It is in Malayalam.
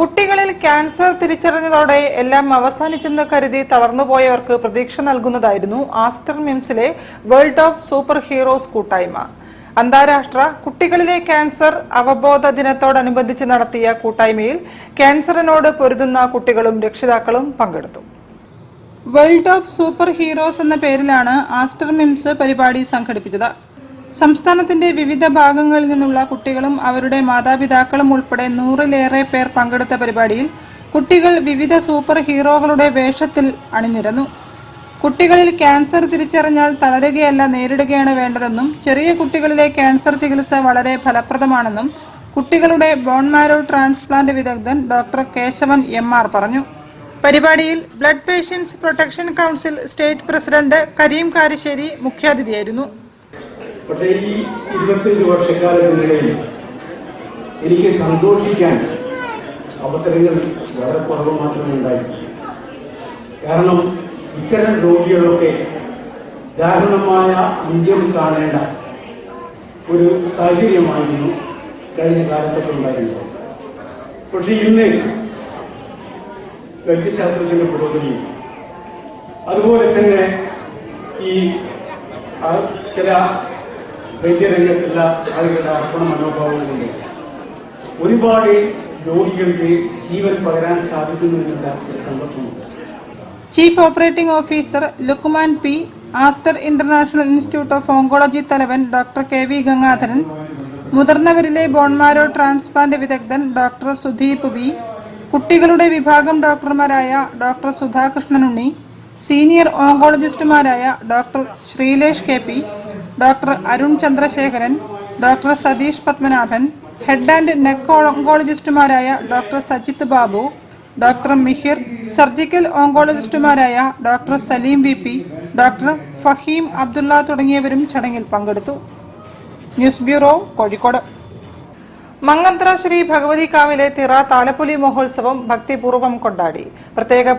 കുട്ടികളിൽ ക്യാൻസർ തിരിച്ചറിഞ്ഞതോടെ എല്ലാം അവസാനിച്ചെന്ന് കരുതി തളർന്നുപോയവർക്ക് പ്രതീക്ഷ നൽകുന്നതായിരുന്നു ആസ്റ്റർ മിംസിലെ വേൾഡ് ഓഫ് സൂപ്പർ ഹീറോസ് കൂട്ടായ്മ. അന്താരാഷ്ട്ര കുട്ടികളിലെ ക്യാൻസർ അവബോധ ദിനത്തോടനുബന്ധിച്ച് നടത്തിയ കൂട്ടായ്മയിൽ ക്യാൻസറിനോട് പൊരുതുന്ന കുട്ടികളും രക്ഷിതാക്കളും പങ്കെടുത്തു. വേൾഡ് ഓഫ് സൂപ്പർ ഹീറോസ് എന്ന പേരിലാണ് ആസ്റ്റർ മിംസ് പരിപാടി സംഘടിപ്പിച്ചത്. സംസ്ഥാനത്തിന്റെ വിവിധ ഭാഗങ്ങളിൽ നിന്നുള്ള കുട്ടികളും അവരുടെ മാതാപിതാക്കളും ഉൾപ്പെടെ 100-ലേറെ പേർ പങ്കെടുത്ത പരിപാടിയിൽ കുട്ടികൾ വിവിധ സൂപ്പർ ഹീറോകളുടെ വേഷത്തിൽ അണിനിരന്നു. കുട്ടികളിൽ ക്യാൻസർ തിരിച്ചറിഞ്ഞാൽ തളരുകയല്ല, നേരിടുകയാണ് വേണ്ടതെന്നും ചെറിയ കുട്ടികളിലെ ക്യാൻസർ ചികിത്സ വളരെ ഫലപ്രദമാണെന്നും കുട്ടികളുടെ ബോൺ മാരോ ട്രാൻസ്പ്ലാന്റ് വിദഗ്ധൻ ഡോക്ടർ കേശവൻ MR പറഞ്ഞു. പരിപാടിയിൽ blood patients protection council state president Kareem Karissery മുഖ്യാതിഥിയായിരുന്നു. പക്ഷേ ഈ 25 വർഷക്കാലത്തിനിടയിൽ എനിക്ക് സന്തോഷിക്കാൻ അവസരങ്ങൾ വളരെ കുറവ് മാത്രമേ ഉണ്ടായി. കാരണം ഇത്തരം രോഗികളൊക്കെ ദാരുണമായ അന്ത്യം കാണേണ്ട ഒരു സാഹചര്യമായിരുന്നു കഴിഞ്ഞ കാലത്തൊക്കെ ഉണ്ടായിരുന്നത്. പക്ഷെ ഇന്ന് വൈദ്യശാസ്ത്രത്തിന്റെ പുരോഗതിയും അതുപോലെ തന്നെ ഈ ചില വൈദ്യരംഗത്തുള്ള ആളുകളുടെ അർപ്പണ മനോഭാവം കൊണ്ട് ഒരുപാട് രോഗികൾക്ക് ജീവൻ പകരാൻ സാധിക്കുന്നു എന്നുള്ള ഒരു സന്തോഷമുണ്ട്. Chief operating officer Lukman P, Aster international institute of oncology തലവൻ ഡോക്ടർ KV ഗംഗാധരൻ, മുതിർന്നവരിലെ ബോൺമാരോ ട്രാൻസ്പ്ലാന്റ് വിദഗ്ധൻ ഡോക്ടർ സുദീപ് V, കുട്ടികളുടെ വിഭാഗം ഡോക്ടർമാരായ ഡോക്ടർ സുധാകൃഷ്ണനുണ്ണി, സീനിയർ ഓങ്കോളജിസ്റ്റുമാരായ doctor Sreelesh KP, doctor Arun Chandrasekharan, doctor Satheesh Padmanabhan, head and neck ഓങ്കോളജിസ്റ്റുമാരായ doctor Sajith Babu, doctor Mihir, surgical ഓങ്കോളജിസ്റ്റുമാരായ doctor Saleem VP, doctor Faheem Abdulla തുടങ്ങിയവരും ചടങ്ങിൽ പങ്കെടുത്തു. News bureau, Kozhikode. മങ്ങന്ത്ര ശ്രീ ഭഗവതി കാവിലെ തിറ താലപ്പൊലി മഹോത്സവം ഭക്തിപൂർവ്വം കൊണ്ടാടി. പ്രത്യേക